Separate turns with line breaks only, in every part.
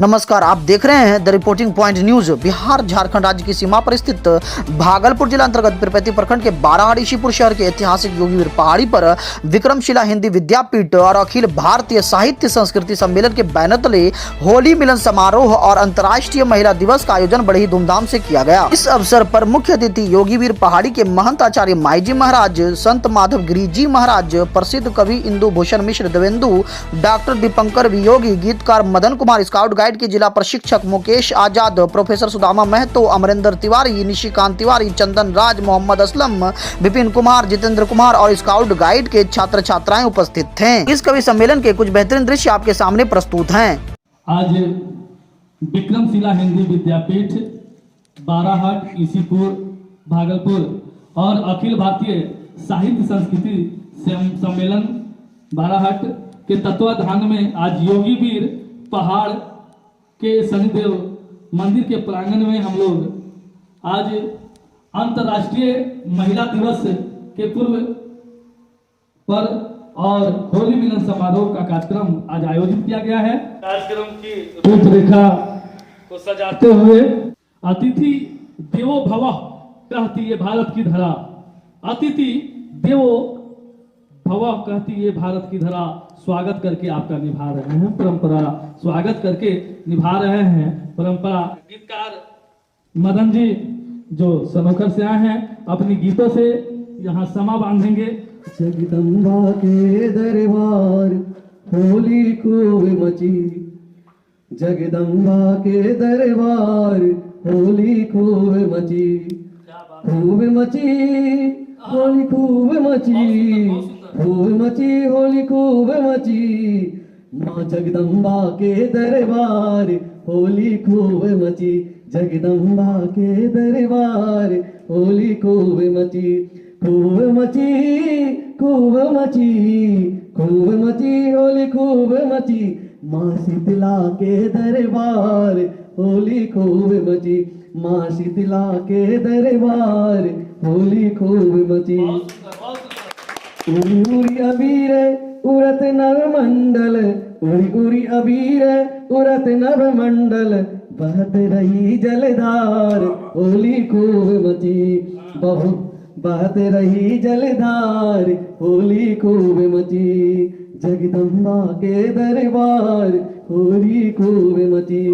नमस्कार, आप देख रहे हैं the reporting point news. Bihar Jharkhand राज्य की सीमा पर स्थित भागलपुर जिला अंतर्गत पीरपैंती प्रखंड के बाराहाटीपुर शहर के ऐतिहासिक योगीवीर पहाड़ी पर विक्रमशिला हिंदी विद्यापीठ और अखिल भारतीय साहित्य संस्कृति सम्मेलन के बैनर तले होली मिलन समारोह और अंतर्राष्ट्रीय महिला दिवस का आयोजन बड़े ही धूमधाम से किया गया। इस अवसर पर मुख्य अतिथि योगीवीर पहाड़ी के महंत आचार्य माईजी महाराज, संत माधव गिरी जी महाराज, प्रसिद्ध कवि इंदु भूषण मिश्र देवेंदु, डॉक्टर दीपंकर वियोगी, गीतकार मदन कुमार, स्काउट गाइड के जिला प्रशिक्षक मुकेश आजाद, प्रोफेसर सुदामा महतो, अमरिंदर तिवारी, निशिकांत तिवारी, चंदन राज, मोहम्मद असलम, विपिन कुमार, जितेंद्र कुमार और स्काउट गाइड के छात्र छात्राएं उपस्थित थे। इस कवि सम्मेलन के कुछ बेहतरीन दृश्य आपके सामने प्रस्तुत हैं।
आज विक्रमशिला हिंदी विद्यापीठ, बाराहाट, ईसीपुर, भागलपुर और अखिल भारतीय साहित्य संस्कृति सम्मेलन बाराहाट के तत्वाधान में आज योगीवीर पहाड़ के शनिदेव मंदिर के प्रांगण में हम लोग आज अंतर्राष्ट्रीय महिला दिवस के पूर्व पर और होली मिलन समारोह का कार्यक्रम आज आयोजित किया गया है। कार्यक्रम की रूपरेखा को सजाते हुए अतिथि देवो भवः कहती ये भारत की धरा, अतिथि देवो भवः कहती ये भारत की धरा, स्वागत करके आपका निभा रहे हैं परंपरा, स्वागत करके निभा रहे हैं परंपरा। गीतकार मदन जी जो सनोखर से आए हैं, अपनी गीतों से यहाँ समा बांधेंगे।
जगदम्बा के दरबार होली खूब मची, जगदम्बा के दरबार होली खूब मची, खूब मची होली खूब मची, खूब मची होली खूब मची, माँ जगदम्बा के दरबार होली खूब मची, जगदम्बा के दरबार होली खूब मची, खूब मची खूब मची, खूब मची होली खूब मची, माँ शीतला के दरबार होली खूब मची, माँ शीतला के दरबार होली खूब मची। उरी उरी अबीर उरत नव मंडल, उरी उरी अबीर उरत नव मंडल, बहत रही जलधार होली खूब मची, बहु बहत रही जलधार होली खूब मची, जगदम्बा के दरबार होली खूब मची।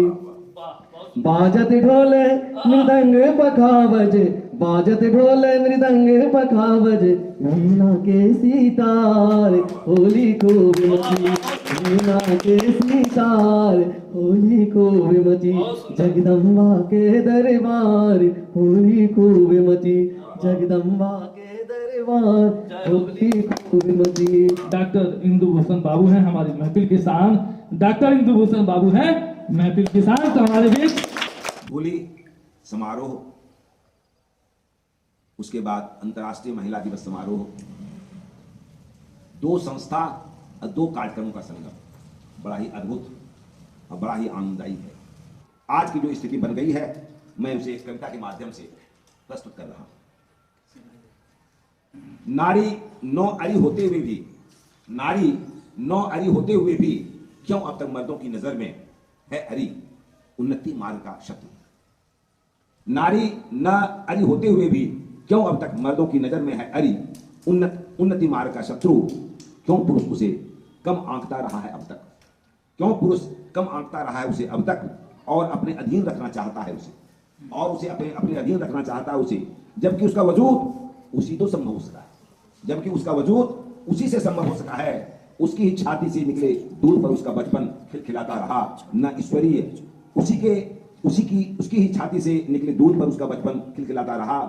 बाजत ढोल मृदंग पखावज, बाजत ढोल मृदंग पखावज, वीणा के सितार होली खूब मची, वीणा के सितार होली खूब मची, जगदम्बा के दरबार होली खूब मची, जगदम्बा के दरबार होली खूब मची।
डॉक्टर इंदु भूषण बाबू हैं हमारी महफिल के शान, डॉक्टर इंदु भूषण बाबू हैं महफिल के शान तो हमारे बीच।
होली समारोह, उसके बाद अंतर्राष्ट्रीय महिला दिवस समारोह, दो संस्था और दो कार्यक्रमों का संगम बड़ा ही अद्भुत और बड़ा ही आनंददायी है। आज की जो स्थिति बन गई है, मैं उसे एक कविता के माध्यम से प्रस्तुत कर रहा हूं। नारी नौ अरी होते हुए भी, नारी नौ अरी होते हुए भी क्यों अब तक मर्दों की नजर में है अरी उन्नति मार्ग का शत्रु। नारी न अरी होते हुए भी क्यों अब तक मर्दों की नजर में है अरी उन्नति मार्ग का शत्रु। क्यों पुरुष उसे कम आंकता रहा है अब तक, क्यों पुरुष कम आंकता रहा है उसे अब तक, और अपने अधीन रखना चाहता है उसे, और उसे अपने अधीन रखना चाहता है उसे, जबकि उसका वजूद उसी तो संभव हो सका है, जबकि उसका वजूद उसी से संभव हो सका है। उसकी ही छाती से निकले दूर पर उसका बचपन खिलखिलाता रहा, न ईश्वरीय उसकी ही छाती से निकले दूर पर उसका बचपन खिलखिलाता रहा,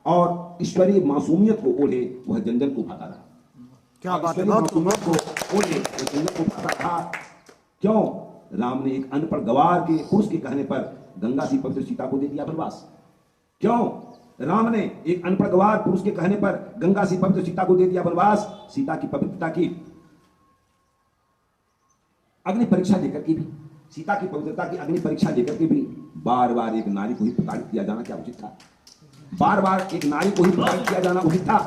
और ईश्वरीय मासूमियत को ओढ़े वह जंजन को भाता रहा। क्या बात है, मासूमियत को ओढ़े वह जंजन को भाता रहा। क्यों राम ने एक अनपढ़ गवार के पुरुष के कहने पर गंगा सी पवित्र सीता को दे दिया वनवास। क्यों राम ने एक अनपढ़ गवार पुरुष के कहने पर गंगा सी पवित्र सीता को दे दिया वनवास। सीता की पवित्रता की अग्नि परीक्षा देकर के भी, सीता की पवित्रता की अग्नि परीक्षा देकर के भी बार बार एक नारी को ही प्रताड़ित किया जाना क्या उचित था? बार बार एक नारी को ही प्रताड़ित किया जाना उचित था?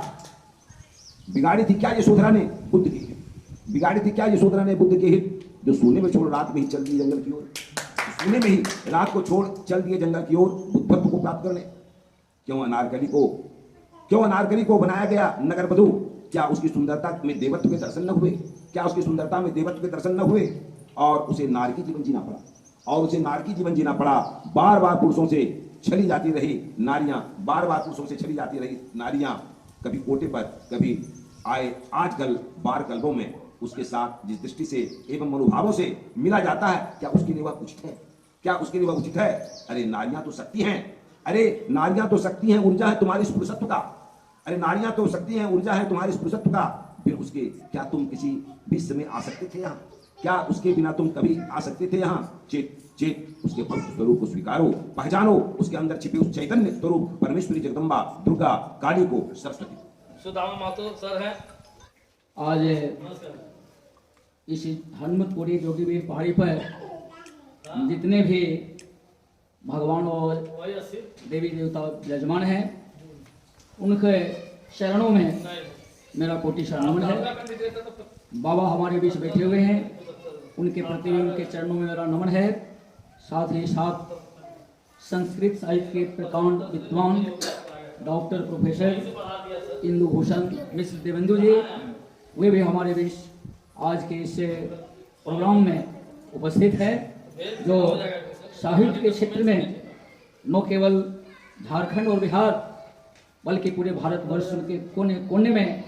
बिगाड़ी थी क्या यशोधरा ने बुद्ध की, बिगाड़ी थी क्या यशोधरा ने बुद्ध के हित, जो सोने में छोड़ रात में ही चल दी जंगल की ओर। पुणे में ही रात को छोड़ चल दिए जंगल की ओर बुद्धत्व को प्राप्त करने। क्यों अनारकली को बनाया गया नगर वधू? क्या उसकी सुंदरता में देवत्व के दर्शन न हुए? क्या उसकी सुंदरता में देवत्व के दर्शन न हुए? और उसे नारकी जीवन जीना पड़ा। बार बार पुरुषों से छली जाती रही नारियां, कभी कोटे पर, कभी आए 8 गल 12 गल्बों में उसके साथ जिस दृष्टि से एवं मनोभावों से मिला जाता है, क्या उसके लिए वह उचित है? अरे नारियां तो शक्ति हैं, ऊर्जा है तुम्हारी इस पुरुषत्व का। फिर उसके क्या तुम किसी भी समय आ सकते थे यहाँ? क्या उसके बिना तुम कभी आ सकते थे यहाँ? चेत उसके पवित्र स्वरूप को स्वीकारो, पहचानो उसके अंदर छिपे उस चैतन्य स्वरूप परमेश्वरी जगदम्बा, दुर्गा, काली को, सरस्वती।
सुदामा मातो सर है।
आज इस हनुमतपुरी जोगीवीर पहाड़ी पर जितने भी भगवान और देवी देवता विराजमान हैं, उनके चरणों में मेरा कोटि शरणागत है। बाबा हमारे बीच बैठे हुए हैं, उनके प्रति उनके चरणों में मेरा नमन है। साथ ही साथ संस्कृत साहित्य के प्रकांड विद्वान डॉक्टर प्रोफेसर इंदु भूषण मिश्र देवेंदु जी, वे भी हमारे बीच आज के इस प्रोग्राम में उपस्थित है, जो साहित्य के क्षेत्र में न केवल झारखंड और बिहार बल्कि पूरे भारतवर्ष के कोने कोने में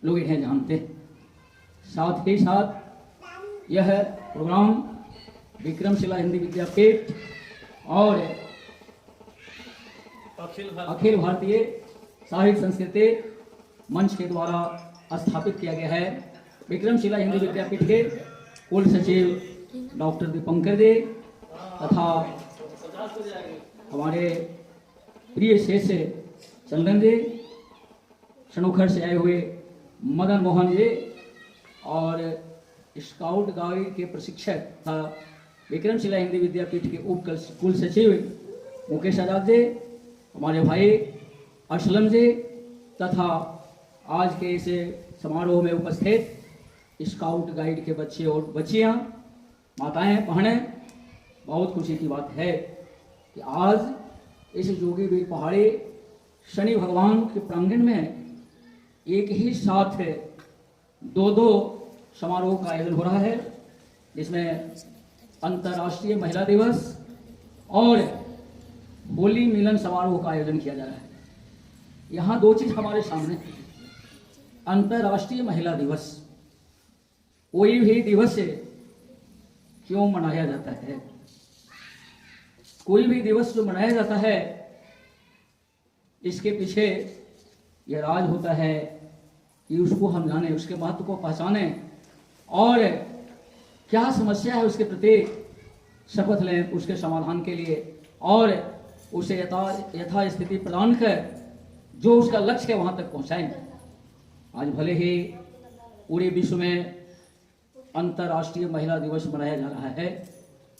लोग इन्हें जानते हैं। साथ ही साथ यह प्रोग्राम विक्रमशिला हिंदी विद्यापीठ और अखिल भारतीय साहित्य संस्कृति मंच के द्वारा स्थापित किया गया है। विक्रमशिला हिंदी विद्यापीठ के कुल सचिव डॉक्टर दीपंकर जी तथा हमारे प्रिय शिष्य चंदन जी, शनोखर से आए हुए मदन मोहन जी और स्काउट गाइड के प्रशिक्षक तथा विक्रमशिला हिंदी विद्यापीठ के उप कुल सचिव मुकेश आजाद जी, हमारे भाई असलम जी तथा आज के इस समारोह में उपस्थित स्काउट गाइड के बच्चे और बच्चियां, माताएं, बहनें, बहुत खुशी की बात है कि आज इस जोगीवीर पहाड़ी शनि भगवान के प्रांगण में एक ही साथ 2 समारोह का आयोजन हो रहा है, जिसमें अंतर्राष्ट्रीय महिला दिवस और होली मिलन समारोह का आयोजन किया जा रहा है। यहाँ 2 चीज हमारे सामने है। अंतर्राष्ट्रीय महिला दिवस, कोई भी दिवस क्यों मनाया जाता है? कोई भी दिवस जो मनाया जाता है, इसके पीछे यह राज होता है कि उसको हम जाने, उसके महत्व को पहचाने और क्या समस्या है उसके प्रति शपथ लें उसके समाधान के लिए और उसे यथा स्थिति प्रदान कर जो उसका लक्ष्य है वहां तक पहुंचाएं। आज भले ही पूरे विश्व में अंतर्राष्ट्रीय महिला दिवस मनाया जा रहा है,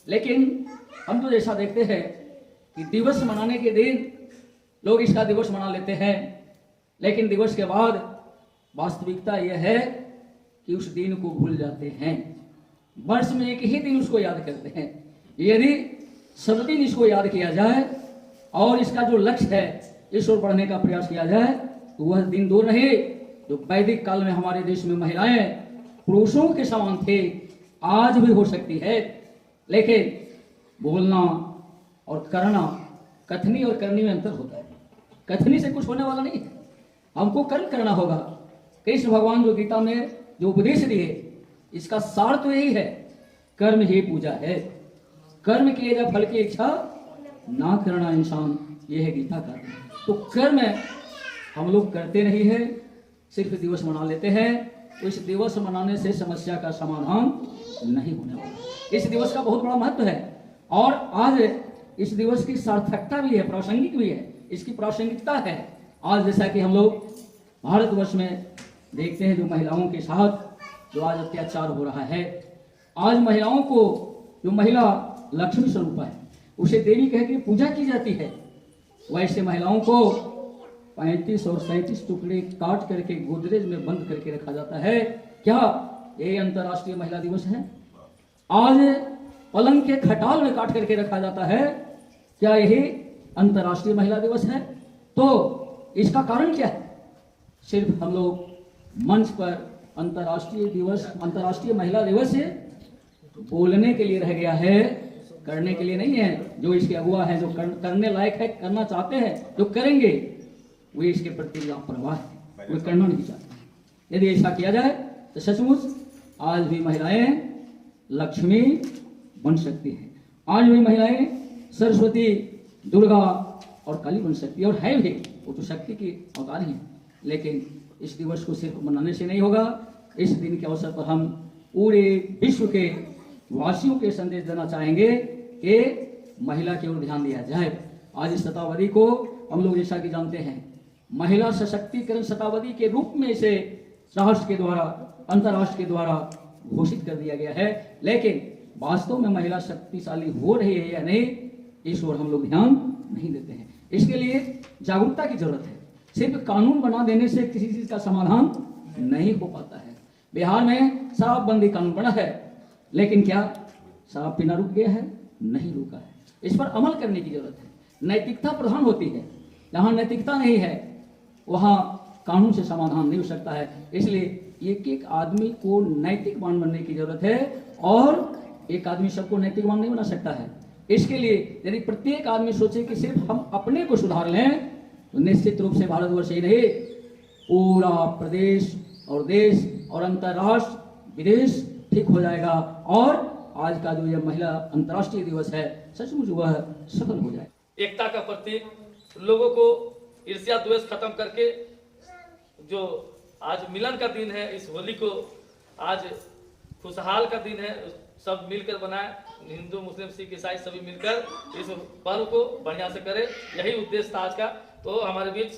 लेकिन हम तो जैसा देखते हैं कि दिवस मनाने के दिन लोग इसका दिवस मना लेते हैं, लेकिन दिवस के बाद वास्तविकता यह है कि उस दिन को भूल जाते हैं। वर्ष में एक ही दिन उसको याद करते हैं। यदि सब दिन इसको याद किया जाए और इसका जो लक्ष्य है इस ओर बढ़ने का प्रयास किया जाए तो वह दिन दूर नहीं जो वैदिक काल में हमारे देश में महिलाएं पुरुषों के समान थे, आज भी हो सकती है। लेकिन बोलना और करना, कथनी और करनी में अंतर होता है। कथनी से कुछ होने वाला नहीं है, हमको कर्म करना होगा। कृष्ण भगवान जो गीता में जो उपदेश दिए, इसका सार तो यही है, कर्म ही पूजा है। कर्म किए जा फल की इच्छा ना करना इंसान, ये है गीता का। तो कर्म हम लोग करते नहीं है, सिर्फ दिवस मना लेते हैं। तो इस दिवस मनाने से समस्या का समाधान नहीं होने वाला। इस दिवस का बहुत बड़ा महत्व है और आज इस दिवस की सार्थकता भी है, प्रासंगिक भी है। इसकी प्रासंगिकता है आज जैसा कि हम लोग भारतवर्ष में देखते हैं जो महिलाओं के साथ जो आज अत्याचार हो रहा है। आज महिलाओं को, जो महिला लक्ष्मी स्वरूप है, उसे देवी कह के पूजा की जाती है, वैसे महिलाओं को 35 और 37 टुकड़े काट करके गोदरेज में बंद करके रखा जाता है। क्या ये अंतर्राष्ट्रीय महिला दिवस है? आज पलंग के खटाल में काट करके रखा जाता है, क्या यही अंतर्राष्ट्रीय महिला दिवस है? तो इसका कारण क्या है? सिर्फ हम लोग मंच पर अंतर्राष्ट्रीय महिला दिवस से बोलने के लिए रह गया है, करने के लिए नहीं है। जो इसके अगुआ है, जो करने लायक है, करना चाहते हैं, जो करेंगे, वे इसके प्रति लापरवाह है, वे करना नहीं चाहते। यदि ऐसा किया जाए तो सचमुच आज भी महिलाएं लक्ष्मी बन सकती है, आज भी महिलाएं सरस्वती, दुर्गा और काली बन सकती है, और है भी, वो तो शक्ति की अवतार है। लेकिन इस दिवस को सिर्फ मनाने से नहीं होगा। इस दिन के अवसर पर हम पूरे विश्व के वासियों के संदेश देना चाहेंगे कि महिला की ओर ध्यान दिया जाए। आज इस शताब्दी को हम लोग जैसा कि जानते हैं, महिला सशक्तिकरण शताब्दी के रूप में इसे राष्ट्र के द्वारा, अंतर्राष्ट्र के द्वारा घोषित कर दिया गया है। लेकिन वास्तव में महिला शक्तिशाली हो रही है या नहीं, इस ओर हम लोग ध्यान नहीं देते हैं। इसके लिए जागरूकता की जरूरत है। सिर्फ कानून बना देने से किसी चीज का समाधान नहीं हो पाता है। बिहार में शराबबंदी कानून बना है, लेकिन क्या शराब पीना रुक गया है? नहीं रुका है। इस पर अमल करने की जरूरत है। नैतिकता प्रधान होती है। जहां नैतिकता नहीं है, वहां कानून से समाधान नहीं हो सकता है। इसलिए एक एक आदमी को नैतिकवान बनने की जरूरत है, और एक आदमी सबको नैतिकवान नहीं बना सकता है। इसके लिए यदि प्रत्येक आदमी सोचे कि सिर्फ हम अपने को सुधार लें, तो निश्चित रूप से भारतवर्ष ही नहीं, पूरा प्रदेश और देश और अंतर्राष्ट्र, विदेश ठीक हो जाएगा। और आज का जो यह महिला अंतर्राष्ट्रीय दिवस है, सचमुच वह सफल हो जाए।
एकता का प्रतीक, लोगों को ईर्ष्या द्वेष खत्म करके जो आज मिलन का दिन है, इस होली को आज खुशहाल का दिन है, सब मिलकर बनाए, हिंदू मुस्लिम सिख ईसाई सभी मिलकर इस पर्व को बढ़िया से करें, यही उद्देश्य था आज का। तो हमारे बीच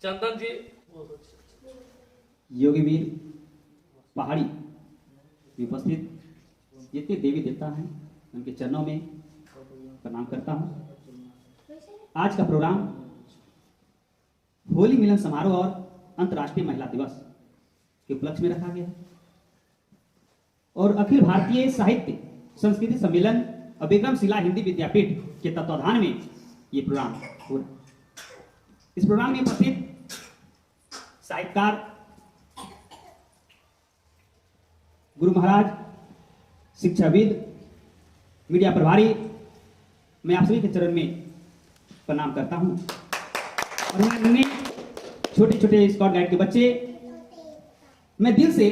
चंदन जी,
योगी वीर पहाड़ी में उपस्थित जितने देवी देवता हैं, उनके चरणों में प्रणाम करता हूं। आज का प्रोग्राम होली मिलन समारोह और अंतर्राष्ट्रीय महिला दिवस के उपलक्ष्य में रखा गया है, और अखिल भारतीय साहित्य संस्कृति सम्मेलन और विक्रमशिला हिंदी विद्यापीठ के तत्वाधान में ये प्रोग्राम हो रहा है। इस प्रोग्राम में उपस्थित साहित्यकार गुरु महाराज, शिक्षाविद, मीडिया प्रभारी, मैं आप सभी के चरण में प्रणाम करता हूं। और मैं छोटे छोटे स्कॉट गाइड के बच्चे, मैं दिल से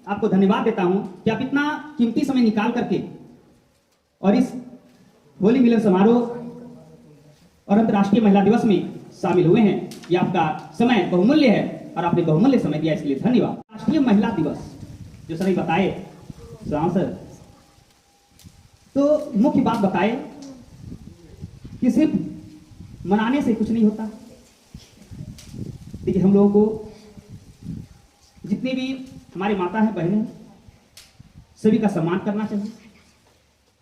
आपको धन्यवाद देता हूं कि आप इतना कीमती समय निकाल करके और इस होली मिलन समारोह और अंतर्राष्ट्रीय महिला दिवस में शामिल हुए हैं। ये आपका समय बहुमूल्य है, और आपने बहुमूल्य समय दिया, इसके लिए धन्यवाद। राष्ट्रीय महिला दिवस जो सर बताए सर, तो मुख्य बात बताए कि सिर्फ मनाने से कुछ नहीं होता। देखिए, हम लोगों को जितने भी हमारे माता है, बहनें, सभी का सम्मान करना चाहिए।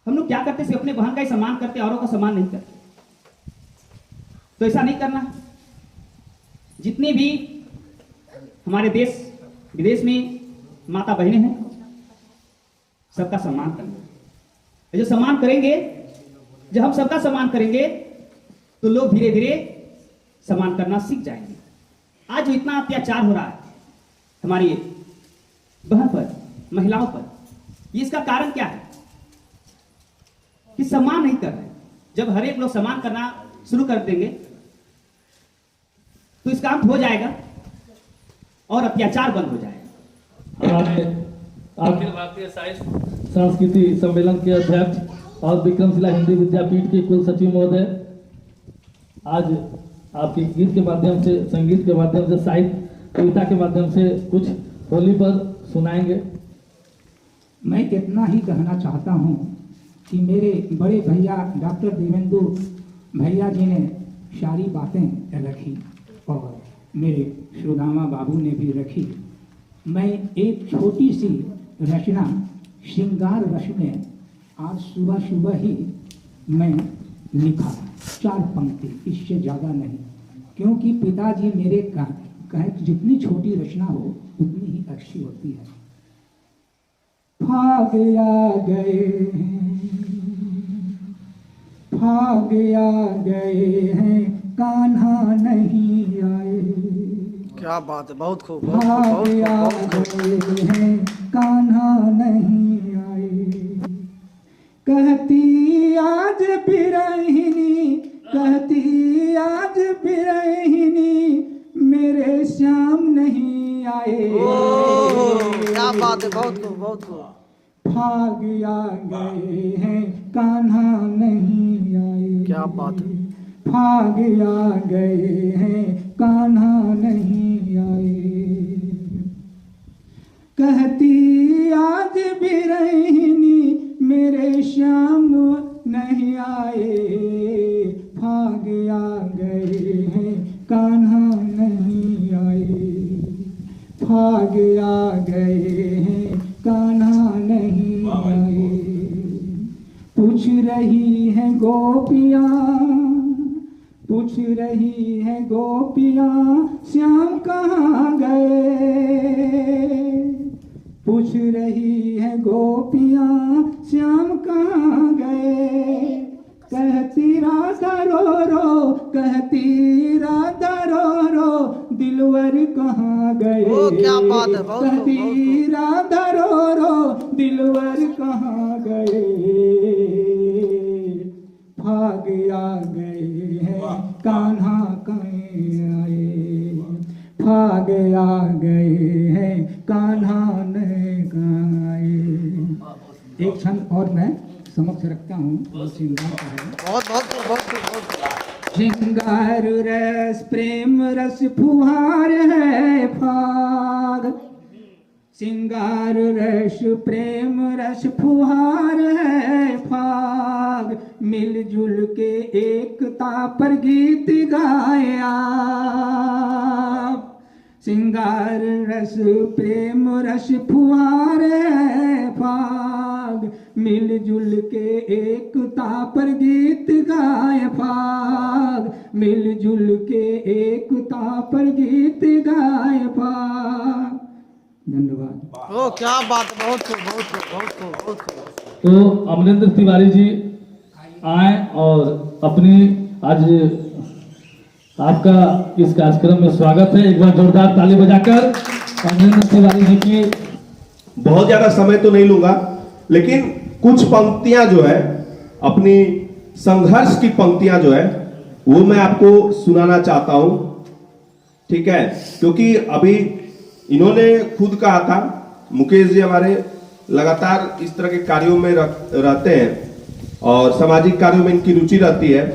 हम लोग क्या करते, सिर्फ अपने बहन का ही सम्मान करते, औरों का सम्मान नहीं करते। तो ऐसा नहीं करना। जितने भी हमारे देश विदेश में माता बहनें हैं, सबका सम्मान करना। जो सम्मान करेंगे, जब हम सबका सम्मान करेंगे, तो लोग धीरे धीरे सम्मान करना सीख जाएंगे। आज जो इतना अत्याचार हो रहा है हमारी बहन पर, महिलाओं पर, ये इसका कारण क्या है? कि सम्मान नहीं कर रहे। जब हर एक लोग सम्मान करना शुरू कर देंगे, तो इसका अंत हो जाएगा और अत्याचार बंद हो जाएगा।
हमारे अखिल भारतीय साहित्य संस्कृति सम्मेलन के अध्यक्ष और विक्रमशिला हिंदी विद्यापीठ के कुल सचिव महोदय, आज आपके गीत के माध्यम से, संगीत के माध्यम से, साहित्य कविता के माध्यम से कुछ होली पर सुनाएंगे।
मैं कितना ही कहना चाहता हूँ कि मेरे बड़े भैया डॉक्टर देवेंदु भैया जी ने सारी बातें रखी, और मेरे सुदामा बाबू ने भी रखी। मैं एक छोटी सी रचना, श्रृंगार रस में, आज सुबह सुबह ही मैं लिखा, 4 पंक्ति, इससे ज़्यादा नहीं, क्योंकि पिताजी मेरे कहे जितनी छोटी रचना हो उतनी ही अच्छी होती है। भाग आ गए हैं भाग आ गए हैं कान्हा नहीं आए।
क्या बात है, बहुत खूब,
भाग आ गए हैं कान्हा नहीं आए। कहती आज बिरहिनी, कहती आज बिरहिनी मेरे श्याम नहीं आए।
क्या बात है, बहुत खूब, बहुत खूब।
भाग आ गए हैं कान्हा नहीं आए।
क्या बात है।
भाग आ गए हैं कान्हा नहीं आए। कहती आज बिरहिनी मेरे श्याम नहीं आए। भाग आ गए हैं कान्हा नहीं आए। भाग आ गए हैं कान्हा नहीं आए। पूछ रही हैं गोपियाँ, पूछ रही हैं गोपियाँ श्याम कहाँ गए। पूछ रही हैं गोपियाँ श्याम कहाँ गए। कहती राधा रो रो, कहती राधा रो रो दिलवर कहाँ गए।
क्या बात है, बहुत खूब,
कहती राधा रो रो दिलवर कहाँ गए। भाग आ गए हैं कान्हा कहीं आए। भाग आ गए हैं कान्हा ने कहाँ आए। एक क्षण और मैं समक्ष रखता हूँ। श्रृंगार का है।
बहुत बहुत खूब, बहुत खूब, बहुत खूब।
श्रृंगार रस प्रेम रस फुहार है फाग। श्रृंगार रस प्रेम रस फुहार है फाग। मिलजुल के एकता पर गीत गाया। श्रृंगार रस प्रेम रस फुहार है फाग। मिलजुल के एकता पर गीत गाए फाग। मिलजुल के एकता पर गीत गाए फाग। धन्यवाद।
ओ क्या बात है, बहुत खूब, बहुत खूब, बहुत खूब, बहुत खूब।
तो अमरेंद्र तिवारी जी आए और अपनी आज आपका इस कार्यक्रम में स्वागत है। एक बार जोरदार ताली बजाकर अमरेंद्र तिवारी जी की।
बहुत ज्यादा समय तो नहीं लूंगा, लेकिन कुछ पंक्तियां जो है अपनी संघर्ष की पंक्तियां जो है वो मैं आपको सुनाना चाहता हूं। ठीक है, क्योंकि अभी इन्होंने खुद कहा था, मुकेश जी हमारे लगातार इस तरह के कार्यों में रहते हैं और सामाजिक कार्यों में इनकी रुचि रहती है।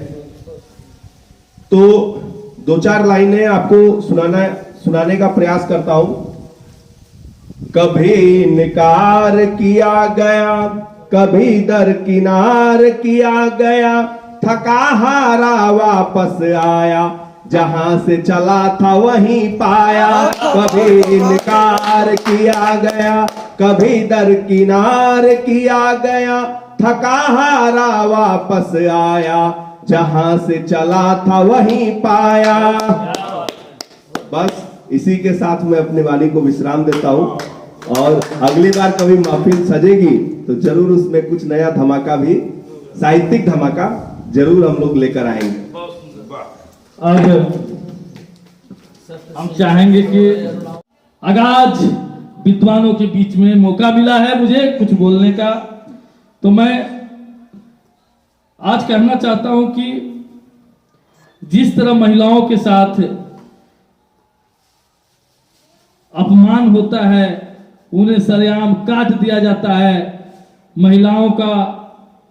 तो दो चार लाइनें आपको सुनाने का प्रयास करता हूं। कभी इनकार किया गया, कभी दरकिनार किया गया, थका हारा वापस आया, जहां से चला था वहीं पाया। कभी इनकार किया गया, कभी दरकिनार किया गया, थका हारा वापस आया, जहां से चला था वहीं पाया। बस इसी के साथ मैं अपने वाणी को विश्राम देता हूं और अगली बार कभी महफिल सजेगी तो जरूर उसमें कुछ नया धमाका भी, साहित्यिक धमाका जरूर हम लोग लेकर आएंगे।
अब हम चाहेंगे कि आज विद्वानों के बीच में मौका मिला है मुझे कुछ बोलने का, तो मैं आज कहना चाहता हूं कि जिस तरह महिलाओं के साथ अपमान होता है, उन्हें सरेआम काट दिया जाता है, महिलाओं का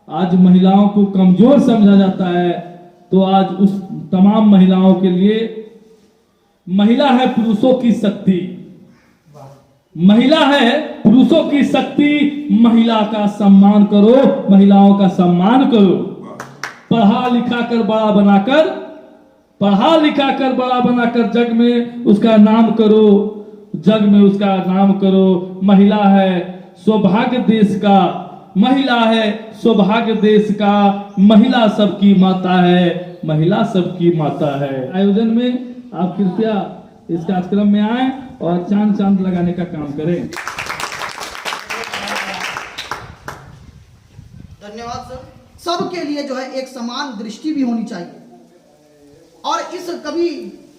आज महिलाओं को कमजोर समझा जाता है, तो आज उस तमाम महिलाओं के लिए महिला है पुरुषों की शक्ति, महिला है पुरुषों की शक्ति। महिला का सम्मान करो, महिलाओं का सम्मान करो। पढ़ा लिखा कर बड़ा बनाकर, पढ़ा लिखा कर बड़ा बनाकर जग में उसका नाम करो, जग में उसका नाम करो। महिला है सौभाग्य देश का, महिला है सौभाग्य देश का, महिला सबकी माता है, महिला सबकी माता है। आयोजन में आप कृपया इस कार्यक्रम में आए और चांद चांद लगाने का काम करें।
धन्यवाद सर। सबके लिए जो है एक समान दृष्टि भी होनी चाहिए। और इस कवि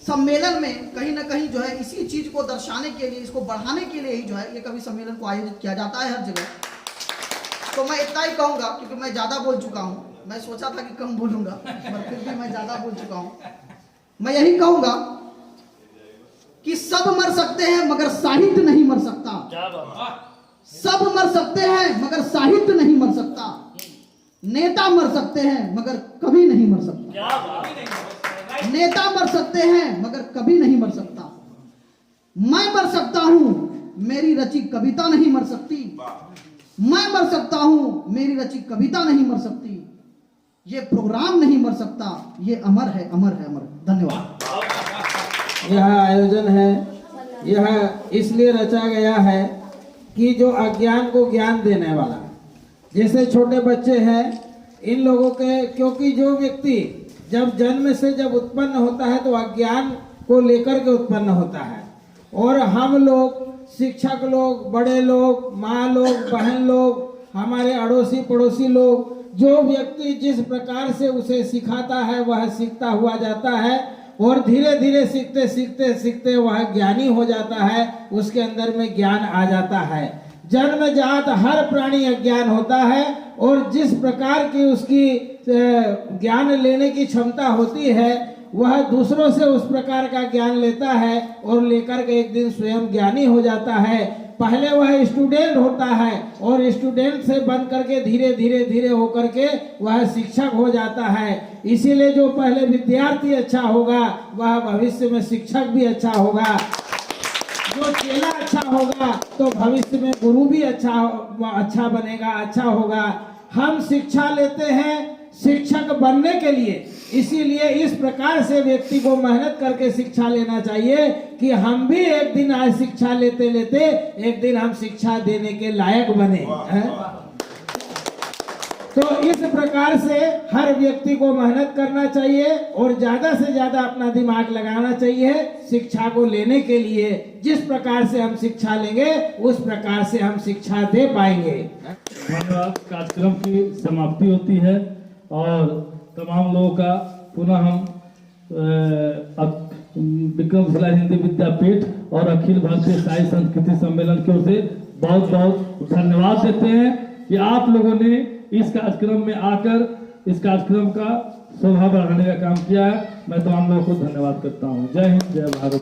सम्मेलन में कहीं ना कहीं जो है इसी चीज को दर्शाने के लिए, इसको बढ़ाने के लिए ही जो है ये कवि सम्मेलन को आयोजित किया जाता है हर जगह। तो मैं इतना ही कहूंगा क्योंकि मैं ज्यादा बोल चुका हूं। मैं सोचा था कि कम बोलूंगा पर फिर भी मैं ज्यादा बोल चुका हूं। मैं यही कहूंगा कि सब मर सकते हैं मगर साहित्य नहीं मर सकता। सब मर सकते हैं मगर साहित्य नहीं मर सकता। नेता मर सकते हैं मगर कभी नहीं मर सकता। नेता मर सकते हैं मगर कभी नहीं मर सकता। मैं मर सकता हूं, मेरी रची कविता नहीं मर सकती। मैं मर सकता हूं, मेरी रची कविता नहीं मर सकती। ये प्रोग्राम नहीं मर सकता। ये अमर है, अमर है, अमर। धन्यवाद।
यह आयोजन है, यह इसलिए रचा गया है कि जो अज्ञान को ज्ञान देने वाला, जैसे छोटे बच्चे हैं इन लोगों के, क्योंकि जो व्यक्ति जब जन्म से जब उत्पन्न होता है तो अज्ञान को लेकर के उत्पन्न होता है। और हम लोग, शिक्षक लोग, बड़े लोग, माँ लोग, बहन लोग, हमारे अड़ोसी पड़ोसी लोग, जो व्यक्ति जिस प्रकार से उसे सिखाता है वह सीखता हुआ जाता है और धीरे धीरे सीखते सीखते सीखते वह ज्ञानी हो जाता है। उसके अंदर में ज्ञान आ जाता है। जन्मजात हर प्राणी अज्ञान होता है और जिस प्रकार की उसकी ज्ञान लेने की क्षमता होती है वह दूसरों से उस प्रकार का ज्ञान लेता है और लेकर के एक दिन स्वयं ज्ञानी हो जाता है। पहले वह स्टूडेंट होता है और स्टूडेंट से बन करके धीरे धीरे धीरे होकर के वह शिक्षक हो जाता है। इसीलिए जो पहले विद्यार्थी अच्छा होगा वह भविष्य में शिक्षक भी अच्छा होगा। जो चेला अच्छा होगा तो भविष्य में गुरु भी अच्छा बनेगा, अच्छा होगा। हम शिक्षा लेते हैं शिक्षक बनने के लिए, इसीलिए इस प्रकार से व्यक्ति को मेहनत करके शिक्षा लेना चाहिए कि हम भी एक दिन आज शिक्षा लेते लेते एक दिन हम शिक्षा देने के लायक बने। तो इस प्रकार से हर व्यक्ति को मेहनत करना चाहिए और ज्यादा से ज्यादा अपना दिमाग लगाना चाहिए शिक्षा को लेने के लिए। जिस प्रकार से हम शिक्षा लेंगे उस प्रकार से हम शिक्षा दे पाएंगे।
कार्यक्रम की समाप्ति होती है और तमाम लोगों का पुनः हम विक्रमशिला हिंदी विद्यापीठ और अखिल भारतीय साहित्य संस्कृति सम्मेलन की ओर से बहुत बहुत धन्यवाद देते हैं कि आप लोगों ने इस कार्यक्रम में आकर इस कार्यक्रम का शोभा बढ़ाने का काम किया है। मैं तमाम लोगों को धन्यवाद करता हूँ। जय हिंद, जय भारत।